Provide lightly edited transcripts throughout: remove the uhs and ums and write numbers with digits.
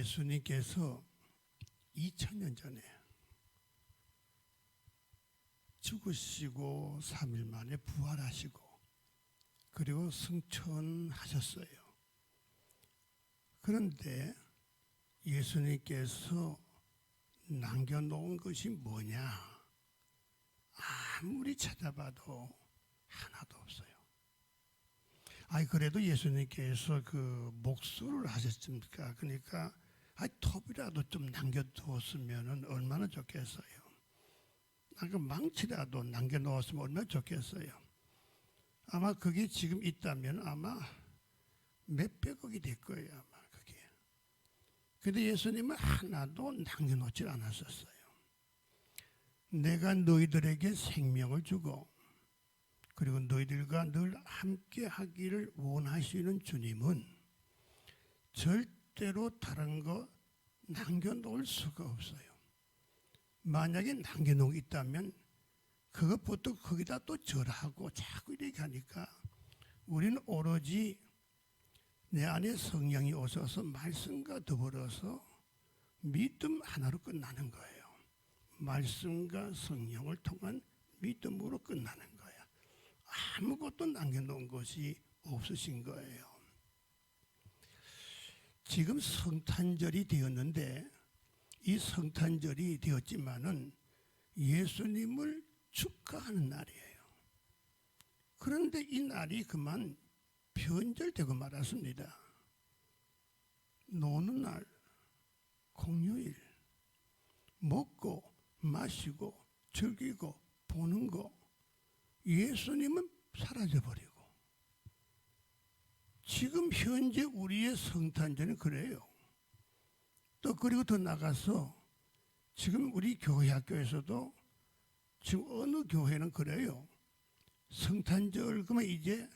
예수님께서 2000년 전에 죽으시고 3일 만에 부활하시고 그리고 승천하셨어요. 그런데 예수님께서 남겨놓은 것이 뭐냐? 아무리 찾아봐도 하나도 없어요. 그래도 예수님께서 그 목수를 하셨습니까? 그러니까 톱이라도 좀 남겨두었으면 얼마나 좋겠어요. 그 망치라도 남겨놓았으면 얼마나 좋겠어요. 아마 그게 지금 있다면 아마 몇백억이 될 거예요. 아마 그게. 근데 예수님은 하나도 남겨놓지 않았었어요. 내가 너희들에게 생명을 주고 그리고 너희들과 늘 함께 하기를 원하시는 주님은 절대로 다른 거 남겨놓을 수가 없어요. 만약에 남겨놓은 게 있다면 그것부터 거기다 또 절하고 자꾸 이렇게 하니까 우리는 오로지 내 안에 성령이 오셔서 말씀과 더불어서 믿음 하나로 끝나는 거예요. 말씀과 성령을 통한 믿음으로 끝나는 거예요. 아무것도 남겨놓은 것이 없으신 거예요. 지금 성탄절이 되었는데 이 성탄절이 되었지만은 예수님을 축하하는 날이에요. 그런데 이 날이 그만 변절되고 말았습니다. 노는 날, 공휴일, 먹고 마시고 즐기고 보는 거 예수님은 사라져버리고 지금 현재 우리의 성탄절은 그래요. 또 그리고 더 나가서 지금 우리 교회 학교에서도 지금 어느 교회는 그래요. 성탄절 그러면 이제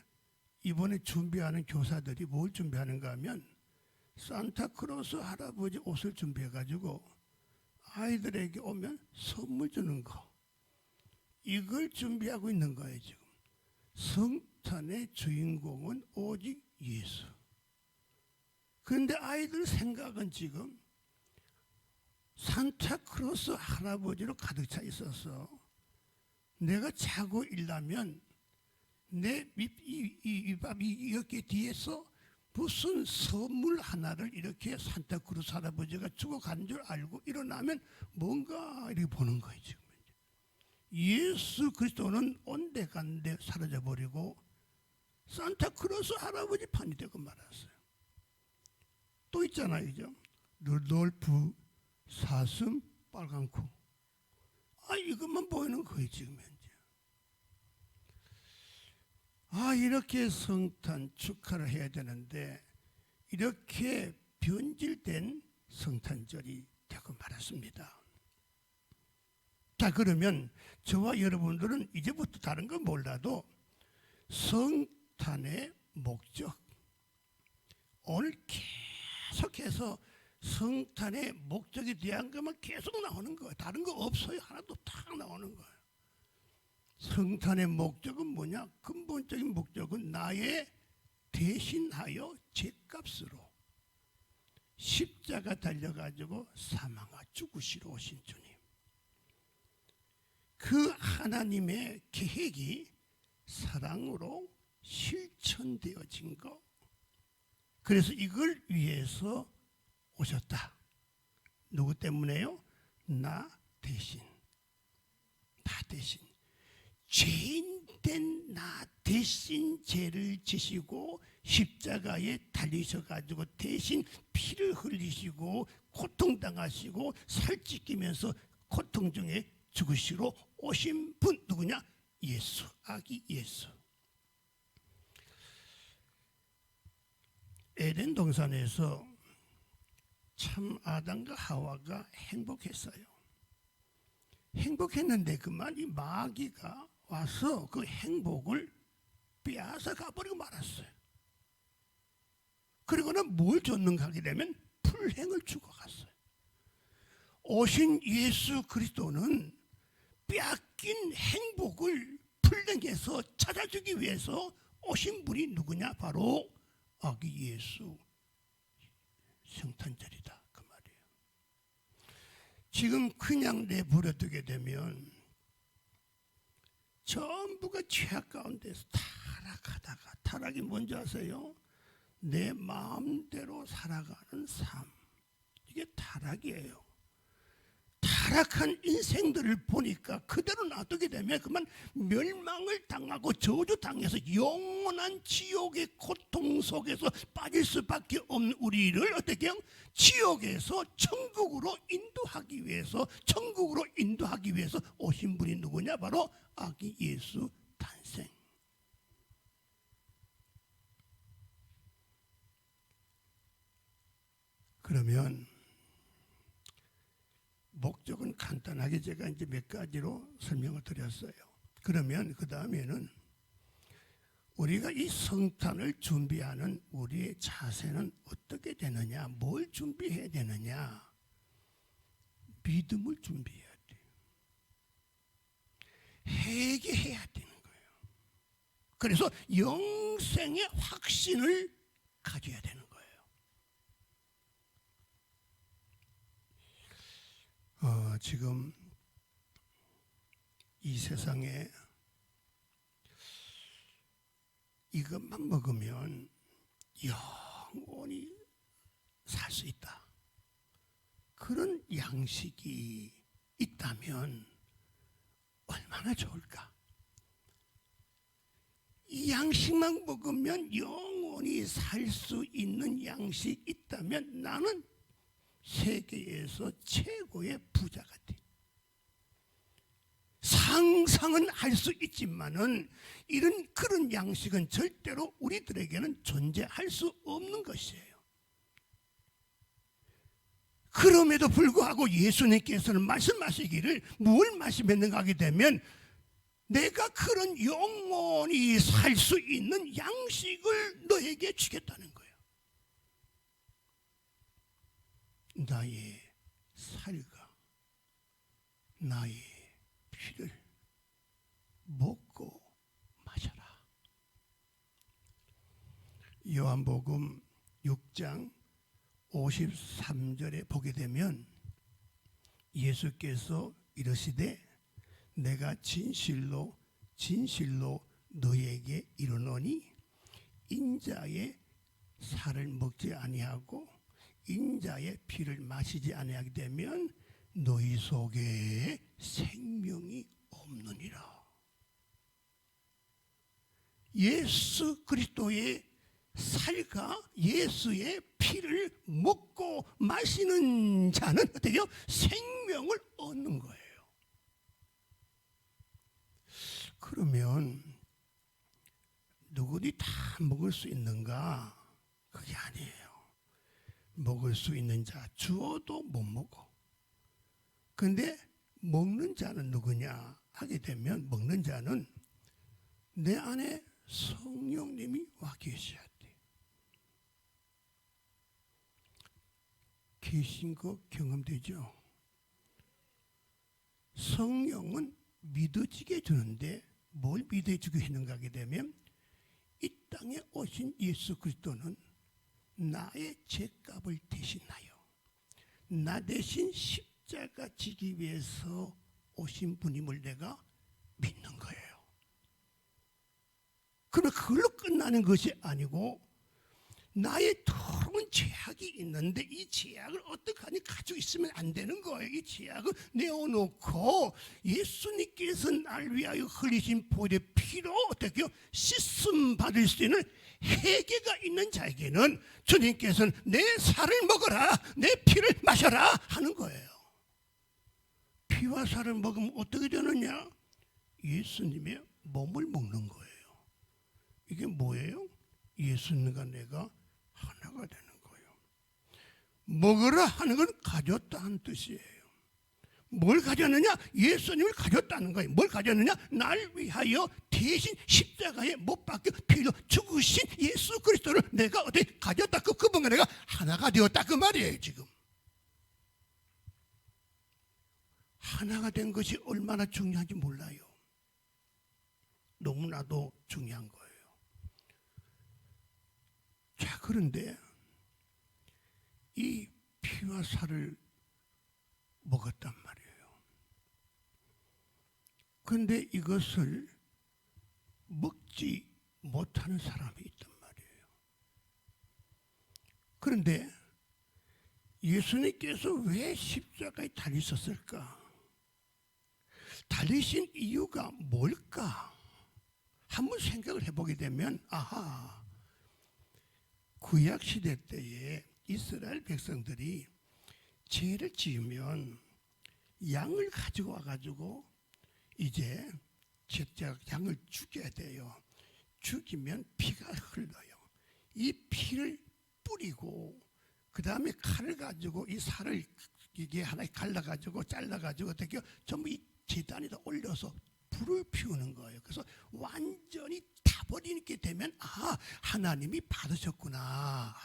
이번에 준비하는 교사들이 뭘 준비하는가 하면 산타크로스 할아버지 옷을 준비해가지고 아이들에게 오면 선물 주는 거 이걸 준비하고 있는 거예요. 지금 성탄의 주인공은 오직 예수. 그런데 아이들 생각은 지금 산타크로스 할아버지로 가득 차 있어서 내가 자고 일라면 내 이 어깨 뒤에서 무슨 선물 하나를 이렇게 산타크로스 할아버지가 주고 간 줄 알고 일어나면 뭔가 이렇게 보는 거예요. 지금 예수 그리스도는 온데간데 사라져버리고 산타크로스 할아버지 판이 되고 말았어요. 또 있잖아요. 그죠? 루돌프 사슴 빨간 코. 이것만 보이는 거예요. 지금 현재. 이렇게 성탄 축하를 해야 되는데 이렇게 변질된 성탄절이 되고 말았습니다. 자, 그러면 저와 여러분들은 이제부터 다른 건 몰라도 성탄의 목적 오늘 계속해서 성탄의 목적에 대한 것만 계속 나오는 거예요. 다른 거 없어요. 하나도 딱 나오는 거예요. 성탄의 목적은 뭐냐? 근본적인 목적은 나의 대신하여 죄값으로 십자가 달려가지고 사망하 죽으시러 오신 주님. 그 하나님의 계획이 사랑으로 실천되어진 것. 그래서 이걸 위해서 오셨다. 누구 때문에요? 나 대신. 나 대신. 죄인된 나 대신 죄를 지시고 십자가에 달리셔가지고 대신 피를 흘리시고 고통당하시고 살찌끼면서 고통 중에 죽으시러 오신 분 누구냐? 예수, 아기 예수. 에덴 동산에서 참 아담과 하와가 행복했어요. 행복했는데 그만 이 마귀가 와서 그 행복을 빼앗아 가버리고 말았어요. 그리고는 뭘 줬는가 하게 되면 불행을 주고 갔어요. 오신 예수 그리스도는 빼앗긴 행복을 불행해서 찾아주기 위해서 오신 분이 누구냐? 바로 아기 예수 성탄절이다. 그 지금 그냥 내버려두게 되면 전부가 죄악 가운데서 타락하다가, 타락이 뭔지 아세요? 내 마음대로 살아가는 삶, 이게 타락이에요. 타락한 인생들을 보니까 그대로 놔두게 되면 그만 멸망을 당하고 저주당해서 영원한 지옥의 고통 속에서 빠질 수밖에 없는 우리를 어떻게 해요? 지옥에서 천국으로 인도하기 위해서, 천국으로 인도하기 위해서 오신 분이 누구냐? 바로 아기 예수 탄생. 그러면 목적은 간단하게 제가 이제 몇 가지로 설명을 드렸어요. 그러면 그 다음에는 우리가 이 성탄을 준비하는 우리의 자세는 어떻게 되느냐, 뭘 준비해야 되느냐? 믿음을 준비해야 돼요. 회개해야 되는 거예요. 그래서 영생의 확신을 가져야 되는 거예요. 지금 이 세상에 이것만 먹으면 영원히 살 수 있다, 그런 양식이 있다면 얼마나 좋을까? 이 양식만 먹으면 영원히 살 수 있는 양식 있다면 나는 세계에서 최고의 부자 같아. 상상은 할 수 있지만은 이런 그런 양식은 절대로 우리들에게는 존재할 수 없는 것이에요. 그럼에도 불구하고 예수님께서는 말씀하시기를 뭘 마시겠는가 하게 되면 내가 그런 영원히 살 수 있는 양식을 너에게 주겠다는 거예요. 나의 살과 나의 피를 먹고 마셔라. 요한복음 6장 53절에 보게 되면 예수께서 이르시되 내가 진실로 진실로 너에게 이르노니 인자의 살을 먹지 아니하고 인자의 피를 마시지 아니하게 되면 너희 속에 생명이 없느니라. 예수 그리스도의 살과 예수의 피를 먹고 마시는 자는 어때요? 생명을 얻는 거예요. 그러면 누구니 다 먹을 수 있는가? 그게 아니에요. 먹을 수 있는 자 주어도 못 먹어. 근데 먹는 자는 누구냐 하게 되면 먹는 자는 내 안에 성령님이 와 계셔야 돼. 계신 거 경험되죠? 성령은 믿어지게 주는데 뭘 믿어지게 했는가 하게 되면 이 땅에 오신 예수 그리스도는 나의 죄값을 대신하여 나 대신 십자가 지기 위해서 오신 분임을 내가 믿는 거예요. 그러나 그걸로 끝나는 것이 아니고 나의 더러운 죄악이 있는데 이 죄악을 어떻게 하니 가지고 있으면 안 되는 거예요. 이 죄악을 내어놓고 예수님께서 날 위하여 흘리신 보혈의 피로 어떻게 씻음 받을 수 있는 회개가 있는 자에게는 주님께서는 내 살을 먹어라, 내 피를 마셔라 하는 거예요. 피와 살을 먹으면 어떻게 되느냐? 예수님의 몸을 먹는 거예요. 이게 뭐예요? 예수님과 내가 하나가 되는 거예요. 먹으라 하는 건 가졌다는 뜻이에요. 뭘 가졌느냐? 예수님을 가졌다는 거예요. 뭘 가졌느냐? 날 위하여 대신 십자가에 못 박혀 피로 죽으신 예수 그리스도를 내가 어떻게 가졌다. 그분과 내가 하나가 되었다 그 말이에요. 지금 하나가 된 것이 얼마나 중요한지 몰라요. 너무나도 중요한 거예요. 자, 그런데 이 피와 살을 먹었단 말이에요. 그런데 이것을 먹지 못하는 사람이 있단 말이에요. 그런데 예수님께서 왜 십자가에 달리셨을까? 달리신 이유가 뭘까? 한번 생각을 해보게 되면 아하, 구약 시대 때에 이스라엘 백성들이 죄를 지으면 양을 가지고 와가지고 이제 양을 죽여야 돼요. 죽이면 피가 흘러요. 이 피를 뿌리고 그 다음에 칼을 가지고 이 살을 이게 하나 갈라가지고 잘라가지고 어떻게 전부 이 제단에다 올려서 불을 피우는 거예요. 그래서 완전히 타버리게 되면 하나님이 받으셨구나.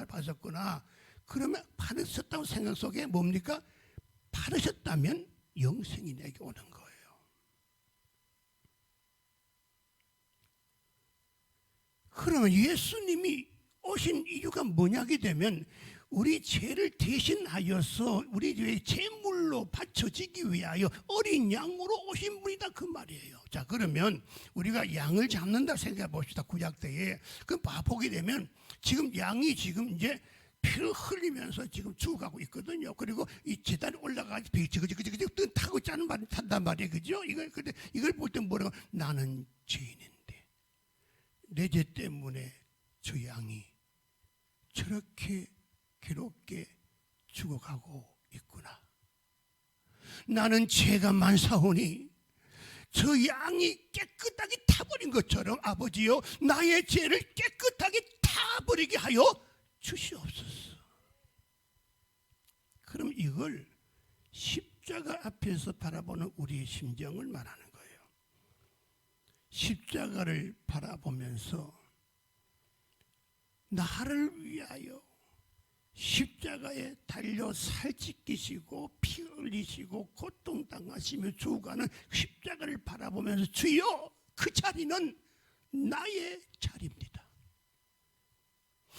그러면 받으셨다는 생각 속에 뭡니까? 받으셨다면 영생이 내게 오는 거예요. 그러면 예수님이 오신 이유가 뭐냐게 되면 우리 죄를 대신하여서 우리 죄의 제물로 바쳐지기 위하여 어린 양으로 오신 분이다 그 말이에요. 자, 그러면 우리가 양을 잡는다 생각해 봅시다. 구약 때에. 그럼 보게 되면 지금 양이 지금 이제 피를 흘리면서 지금 죽어가고 있거든요. 그리고 이 제단에 올라가서 지그지그 타고 있다는 말이 탄단 말이에요. 그죠? 이걸 볼 때 뭐라고? 나는 죄인인데 내 죄 때문에 저 양이 저렇게 괴롭게 죽어가고 있구나. 나는 죄가 많사오니 저 양이 깨끗하게 타버린 것처럼 아버지요, 나의 죄를 깨끗하게 타버리게 하여 주시옵소서. 그럼 이걸 십자가 앞에서 바라보는 우리의 심정을 말하는 거예요. 십자가를 바라보면서 나를 위하여 십자가에 달려 살찌끼시고 피 흘리시고 고통당하시며 죽어가는 십자가를 바라보면서 주여, 그 자리는 나의 자리입니다.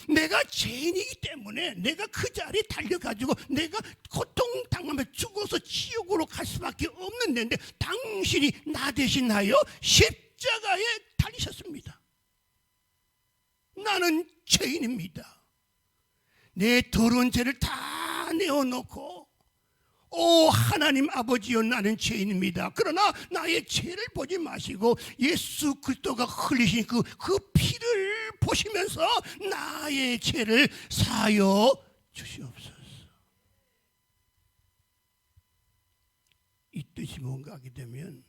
내가 죄인이기 때문에 내가 그 자리에 달려가지고 내가 고통당하며 죽어서 지옥으로 갈 수밖에 없는 데인데 당신이 나 대신하여 십자가에 달리셨습니다. 나는 죄인입니다. 내 더러운 죄를 다 내어놓고 오 하나님 아버지여, 나는 죄인입니다. 그러나 나의 죄를 보지 마시고 예수 그리스도가 흘리신 그 피를 보시면서 나의 죄를 사하여 주시옵소서. 이 뜻이 뭔가 하게 되면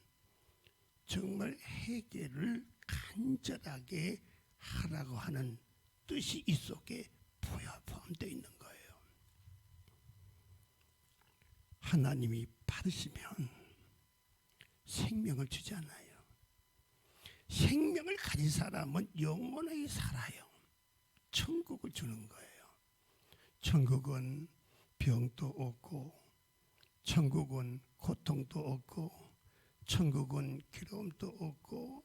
정말 회개를 간절하게 하라고 하는 뜻이 이 속에 포함되어 있는 거예요. 하나님이 받으시면 생명을 주잖아요. 생명을 가진 사람은 영원히 살아요. 천국을 주는 거예요. 천국은 병도 없고, 천국은 고통도 없고, 천국은 괴로움도 없고,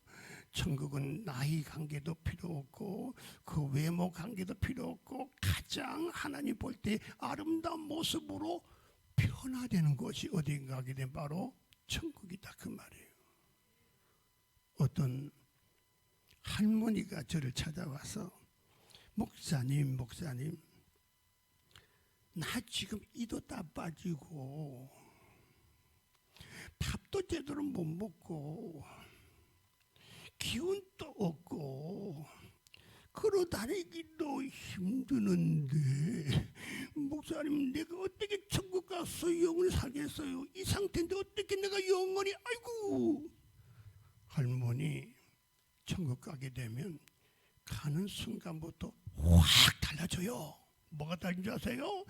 천국은 나이 관계도 필요 없고 그 외모 관계도 필요 없고 가장 하나님 볼 때 아름다운 모습으로 변화되는 곳이 어딘가 하게 되면 바로 천국이다 그 말이에요. 어떤 할머니가 저를 찾아와서 목사님 나 지금 이도 다 빠지고 밥도 제대로 못 먹고 기운도 없고 걸어다니기도 힘드는데 목사님, 내가 어떻게 천국 가서 영원히 살겠어요? 이 상태인데 어떻게 내가 영원히, 아이고. 할머니, 천국 가게 되면 가는 순간부터 확 달라져요. 뭐가 다른 줄 아세요?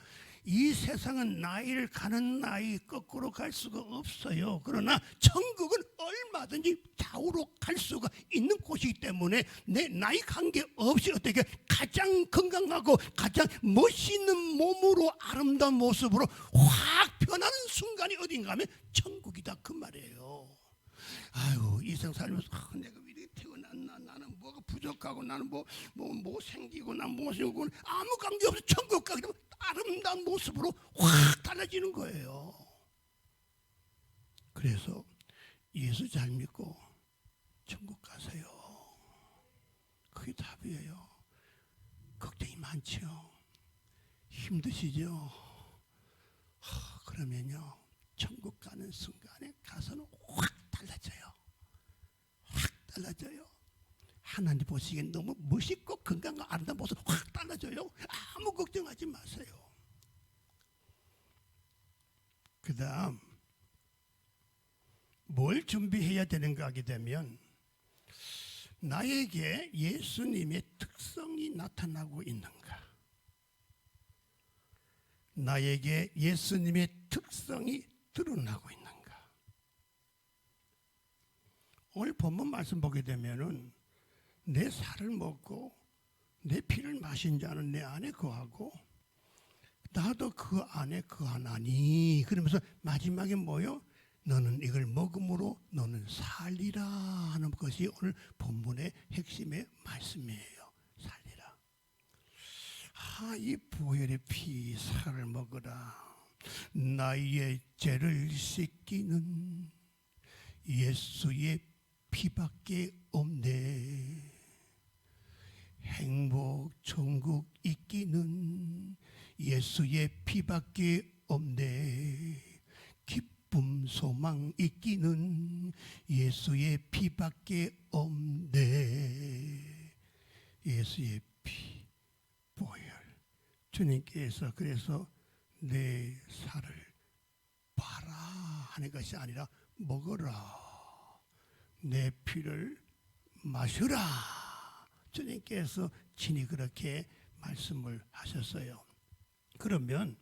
이 세상은 나이를 가는 나이 거꾸로 갈 수가 없어요. 그러나 천국은 얼마든지 좌우로 갈 수가 있는 곳이기 때문에 내 나이 관계없이 어떻게 가장 건강하고 가장 멋있는 몸으로 아름다운 모습으로 확 변하는 순간이 어딘가 하면 천국이다 그 말이에요. 아유, 이 세상 살면서 내가 왜 이렇게 태어났나, 나는 뭐가 부족하고 나는 뭐 생기고 난 뭐 생기고 아무 관계없이 천국 가게 되면 아름다운 모습으로 확 달라지는 거예요. 그래서 예수 잘 믿고 천국 가세요. 그게 답이에요. 걱정이 많죠. 힘드시죠. 그러면요, 천국 가는 순간에 가서는 확 달라져요. 확 달라져요. 하나님 보시기엔 너무 멋있고 건강과 아름다운 모습 확 달라져요. 아무 걱정하지 마세요. 그 다음 뭘 준비해야 되는가 하게 되면, 나에게 예수님의 특성이 나타나고 있는가, 나에게 예수님의 특성이 드러나고 있는가. 오늘 본문 말씀 보게 되면은 내 살을 먹고 내 피를 마신 자는 내 안에 거하고 나도 그 안에 거하나니, 그러면서 마지막에 뭐요? 너는 이걸 먹음으로 너는 살리라 하는 것이 오늘 본문의 핵심의 말씀이에요. 살리라. 이 보혈의 피 살을 먹으라. 나의 죄를 씻기는 예수의 피밖에 없네. 행복 천국 있기는 예수의 피밖에 없네. 기쁨 소망 있기는 예수의 피밖에 없네. 예수의 피, 보혈. 주님께서 그래서 내 살을 봐라 하는 것이 아니라 먹어라, 내 피를 마셔라. 주님께서 친히 그렇게 말씀을 하셨어요. 그러면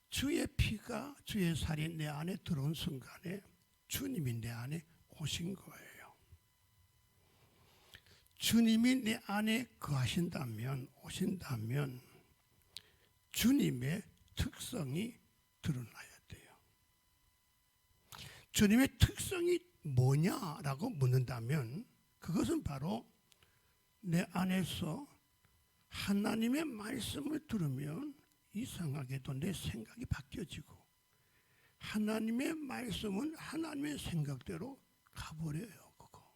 주의 피가, 주의 살이 내 안에 들어온 순간에 주님이 내 안에 오신 거예요. 주님이 내 안에 거하신다면, 오신다면 주님의 특성이 드러나야 돼요. 주님의 특성이 뭐냐라고 묻는다면, 그것은 바로 내 안에서 하나님의 말씀을 들으면 이상하게도 내 생각이 바뀌어지고, 하나님의 말씀은 하나님의 생각대로 가버려요. 그거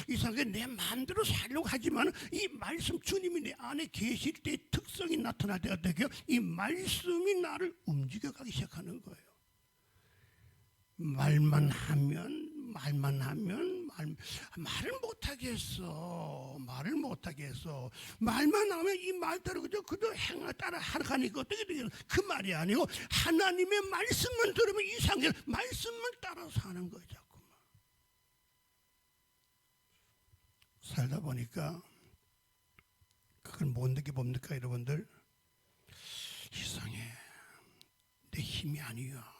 이상하게 내 마음대로 살려고 하지만, 이 말씀, 주님이 내 안에 계실 때 특성이 나타날 때가 되게요, 이 말씀이 나를 움직여가기 시작하는 거예요. 말을 못하겠어. 말만 하면 이 말대로 그저 행을 따라 하니까 어떻게 되겠어? 그 말이 아니고 하나님의 말씀만 들으면 이상해. 말씀만 따라서 하는 거예요. 자꾸만 살다 보니까 그걸 못 느껴 봅니까, 여러분들? 이상해. 내 힘이 아니야.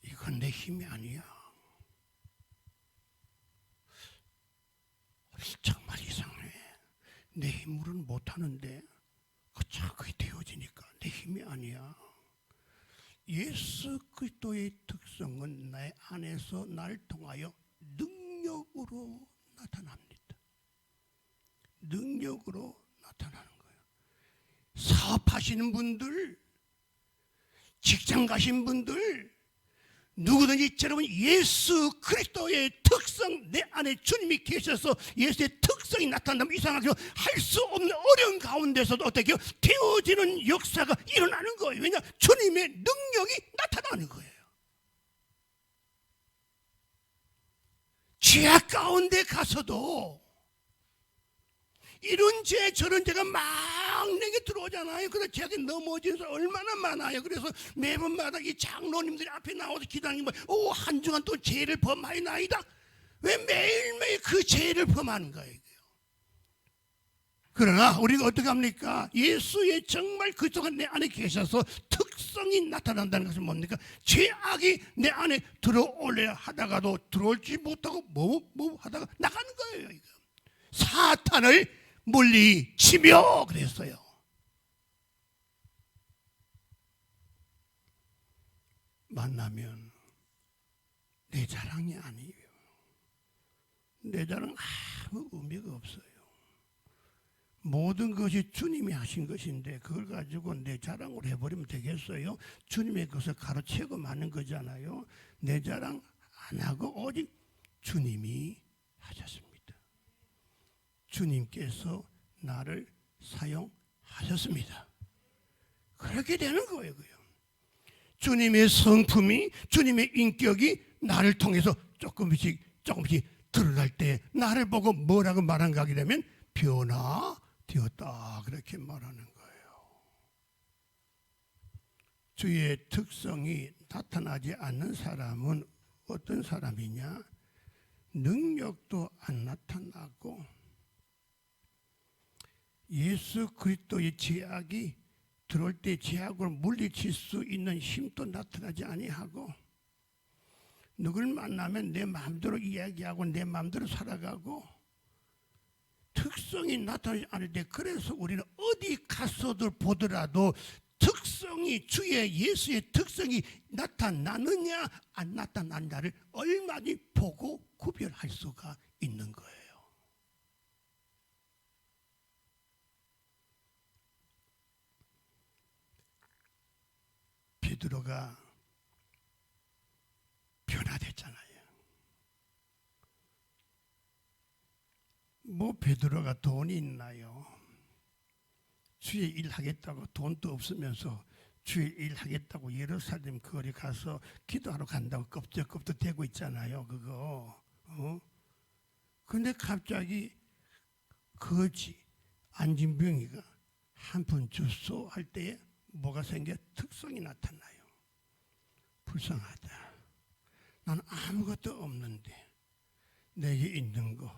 이건 내 힘이 아니야. 정말 이상해. 내 힘으로는 못하는데 자꾸 되어지니까 내 힘이 아니야. 예수 그리스도의 특성은 내 안에서 날 통하여 능력으로 나타납니다. 능력으로 나타나는 거예요. 사업하시는 분들, 직장 가신 분들, 누구든지 여러분 예수 그리스도의 특성, 내 안에 주님이 계셔서 예수의 특성이 나타나면 이상하게 할 수 없는 어려운 가운데서도 어떻게 되어지는 역사가 일어나는 거예요. 왜냐? 주님의 능력이 나타나는 거예요. 죄악 가운데 가서도 이런 죄 저런 죄가 막 내게 들어오잖아요. 그래서 죄악이 넘어지는 사람 얼마나 많아요. 그래서 매번마다 이 장로님들이 앞에 나와서 기도하는 게 한 주간 또 죄를 범하이나이다. 왜 매일매일 그 죄를 범하는 거예요. 그러나 우리가 어떻게 합니까? 예수의 정말 그리스도가 내 안에 계셔서 특성이 나타난다는 것은 뭡니까? 죄악이 내 안에 들어올려 하다가도 들어올지 못하고 뭐 하다가 나가는 거예요. 이거. 사탄을 물리치며 그랬어요. 만나면 내 자랑이 아니에요. 내 자랑 아무 의미가 없어요. 모든 것이 주님이 하신 것인데 그걸 가지고 내 자랑으로 해버리면 되겠어요? 주님의 것을 가로채고 마는 거잖아요. 내 자랑 안 하고 오직 주님이 하셨습니다. 주님께서 나를 사용하셨습니다. 그렇게 되는 거예요. 주님의 성품이, 주님의 인격이 나를 통해서 조금씩 드러날 때 나를 보고 뭐라고 말한가 하게 되면 변화되었다 그렇게 말하는 거예요. 주의 특성이 나타나지 않는 사람은 어떤 사람이냐? 능력도 안 나타나고 예수 그리스도의 제약이 들어올 때 제약을 물리칠 수 있는 힘도 나타나지 아니하고 누굴 만나면 내 마음대로 이야기하고 내 마음대로 살아가고 특성이 나타나지 않을 때 그래서 우리는 어디 가서도 보더라도 특성이 주의 예수의 특성이 나타나느냐 안 나타나느냐를 얼마나 보고 구별할 수가 있는 거예요. 베드로가 변화됐잖아요. 뭐 베드로가 돈이 있나요? 주의 일 하겠다고 돈도 없으면서 주의 일 하겠다고 예루살렘 거리 가서 기도하러 간다고 껍적껍적 대고 있잖아요. 그거. 근데 갑자기 거지 안진병이가 한 푼 줬소 할 때에 뭐가 생겨? 특성이 나타나요. 불쌍하다. 난 아무것도 없는데 내게 있는 거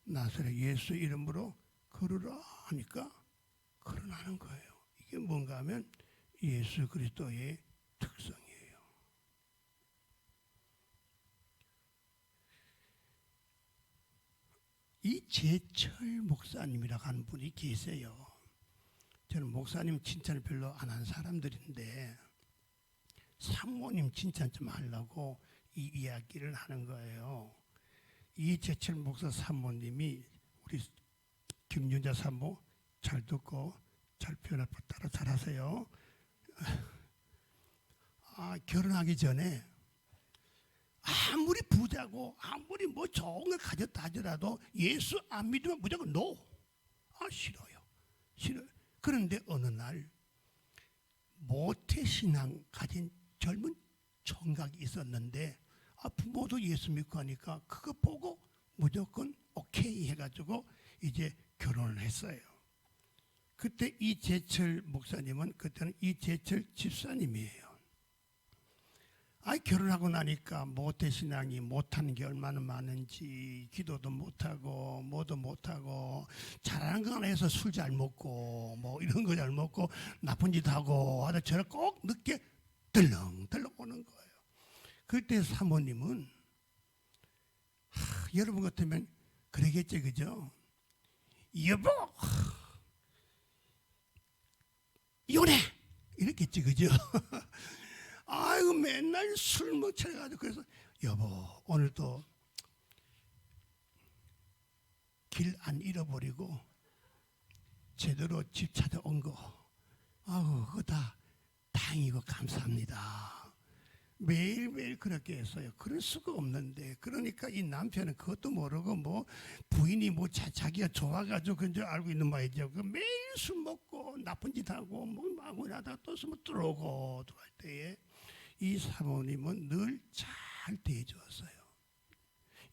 나사렛 예수 이름으로 걸으라 하니까 걸어나는 거예요. 이게 뭔가 하면 예수 그리스도의 특성이에요. 이재철 목사님이라고 하는 분이 계세요. 저는 목사님 칭찬을 별로 안 한 사람들인데 사모님 칭찬 좀 하려고 이 이야기를 하는 거예요. 이재철 목사 사모님이 우리 김윤자 사모 잘 듣고 잘 표현을 따라 잘하세요. 결혼하기 전에 아무리 부자고 아무리 뭐 좋은 걸 가졌다 하더라도 예수 안 믿으면 무조건 노. 싫어요. 그런데 어느 날 모태신앙 가진 젊은 총각이 있었는데 부모도 예수 믿고 하니까 그거 보고 무조건 오케이 해가지고 이제 결혼을 했어요. 그때 이재철 목사님은 그때는 이재철 집사님이에요. 결혼하고 나니까 모태신앙이 못하는 게 얼마나 많은지 기도도 못하고 뭐도 못하고 잘하는 거 하나 해서 술 잘 먹고 뭐 이런 거 잘 먹고 나쁜 짓 하고 하다 저를 꼭 늦게 덜렁덜렁 오는 거예요. 그때 사모님은 여러분 같으면 그러겠죠, 그죠? 여보 이혼해 이랬겠지, 그죠? 아이고 맨날 술 먹쳐가지고 그래서 여보 오늘도 길 안 잃어버리고 제대로 집 찾아온 거 그거 다 다행이고 감사합니다. 매일매일 그렇게 했어요. 그럴 수가 없는데 그러니까 이 남편은 그것도 모르고 뭐 부인이 뭐 자기가 좋아가지고 그런 줄 알고 있는 말이죠. 매일 술 먹고 나쁜 짓 하고 뭐 마구 하다가 또 술 들어오고 들어갈 때에 이 사모님은 늘 잘 대해줬어요.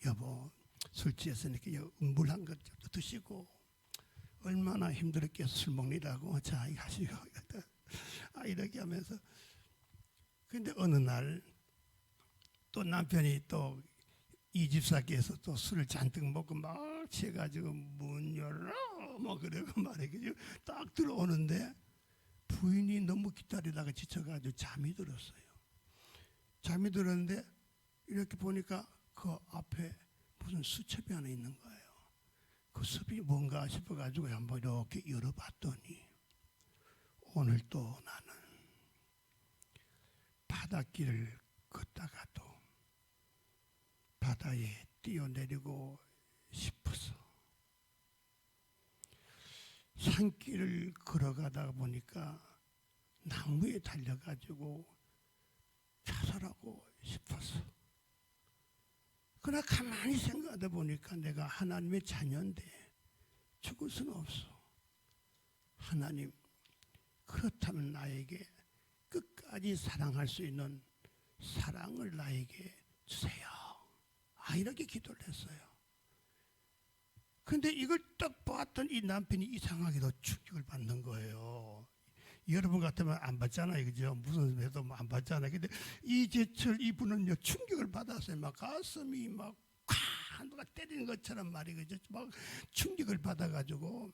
여보 술 취했으니까 물 한 것 드시고 얼마나 힘들었겠어 술 먹느라고 자 이거 하시고 이렇게 하면서 근데 어느 날 또 남편이 또 이 집사께서 또 술을 잔뜩 먹고 막 취해가지고 문 열어 뭐 그러고 말이죠. 딱 들어오는데 부인이 너무 기다리다가 지쳐가지고 잠이 들었어요. 잠이 들었는데 이렇게 보니까 그 앞에 무슨 수첩이 하나 있는 거예요. 그 숲이 뭔가 싶어가지고 한번 이렇게 열어봤더니 오늘 또 나는 바닷길을 걷다가도 바다에 뛰어내리고 싶어서 산길을 걸어가다 보니까 나무에 달려가지고 자살하고 싶었어. 그러나 가만히 생각하다 보니까 내가 하나님의 자녀인데 죽을 수는 없어. 하나님, 그렇다면 나에게 끝까지 사랑할 수 있는 사랑을 나에게 주세요. 이렇게 기도를 했어요. 근데 이걸 딱 봤던 이 남편이 이상하게도 충격을 받는 거예요. 여러분 같으면 안 받잖아요, 그죠? 무슨 해도 안 받잖아요. 근데 이제철 이분은요 충격을 받았어요. 막 가슴이 막 누가 때리는 것처럼 말이죠. 막 충격을 받아가지고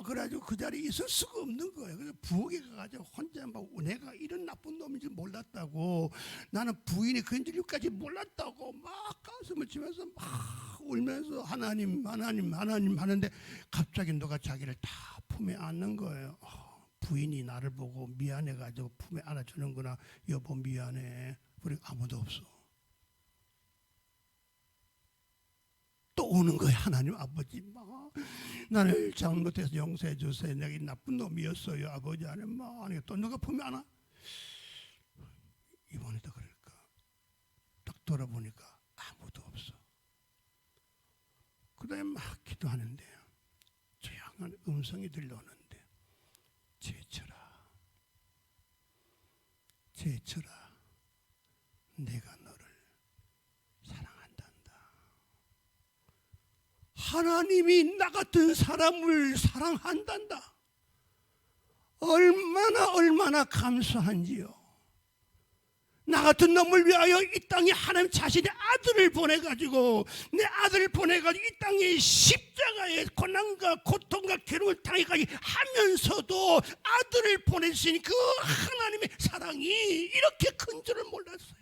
그래가지고 그 자리에 있을 수가 없는 거예요. 그래서 부엌에 가가지고 혼자 막 내가 이런 나쁜 놈인지 몰랐다고, 나는 부인이 그런 줄까지 몰랐다고 막 가슴을 치면서 막 울면서 하나님 하나님 하나님 하는데 갑자기 누가 자기를 다 품에 안는 거예요. 부인이 나를 보고 미안해가지고 품에 안아주는구나. 여보 미안해. 그리고 아무도 없어. 또 오는 거예요. 하나님 아버지 막 나를 잘못해서 용서해 주세요. 내가 나쁜 놈이었어요. 아버지 안에 막 또 누가 품에 안아? 이번에도 그럴까? 딱 돌아보니까 아무도 없어. 그 다음에 막 기도하는데 조용한 음성이 들려오는데 제철아 제철아 내가 너를 사랑한단다. 하나님이 나 같은 사람을 사랑한단다. 얼마나 감사한지요. 나 같은 놈을 위하여 이 땅에 하나님 자신의 아들을 보내가지고 내 아들을 보내가지고 이 땅에 십자가의 고난과 고통과 괴로움을 당해가지 하면서도 아들을 보내주신 그 하나님의 사랑이 이렇게 큰 줄을 몰랐어요.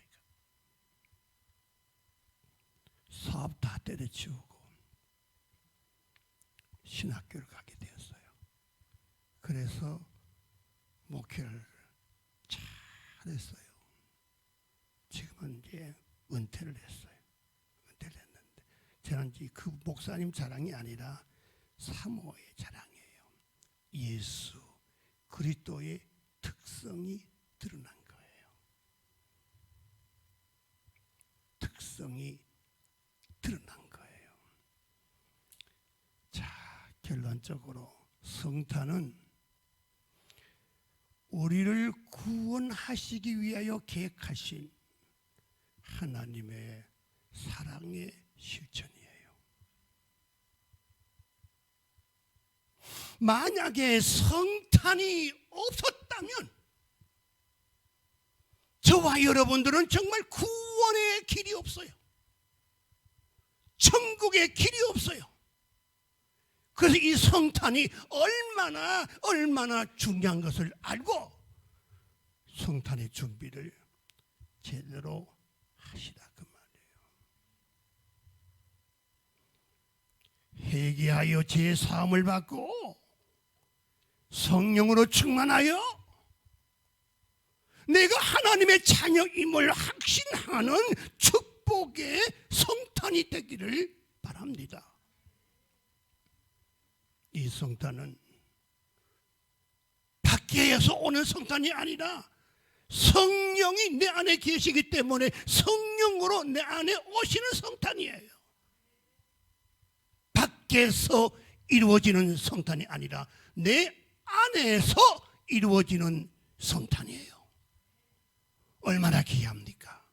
사업 다 때려치우고 신학교를 가게 되었어요. 그래서 목회를 잘했어요. 지금은 이제 은퇴를 했어요. 은퇴를 했는데 저는 이제 그 목사님 자랑이 아니라 사모의 자랑이에요. 예수 그리스도의 특성이 드러난 거예요. 특성이 드러난 거예요. 자, 결론적으로 성탄은 우리를 구원하시기 위하여 계획하신 하나님의 사랑의 실천이에요. 만약에 성탄이 없었다면 저와 여러분들은 정말 구원의 길이 없어요. 천국의 길이 없어요. 그래서 이 성탄이 얼마나 중요한 것을 알고 성탄의 준비를 제대로 하시라 그 말이에요. 회개하여 죄 사함을 받고 성령으로 충만하여 내가 하나님의 자녀임을 확신하는 축복의 성탄이 되기를 바랍니다. 이 성탄은 밖에서 오는 성탄이 아니라 성령이 내 안에 계시기 때문에 성령으로 내 안에 오시는 성탄이에요. 밖에서 이루어지는 성탄이 아니라 내 안에서 이루어지는 성탄이에요. 얼마나 귀합니까?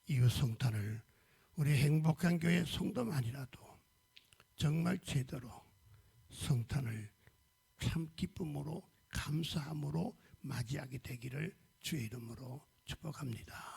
이 성탄을 우리 행복한 교회 성도만이라도 정말 제대로 성탄을 참 기쁨으로 감사함으로 맞이하게 되기를 주의 이름으로 축복합니다.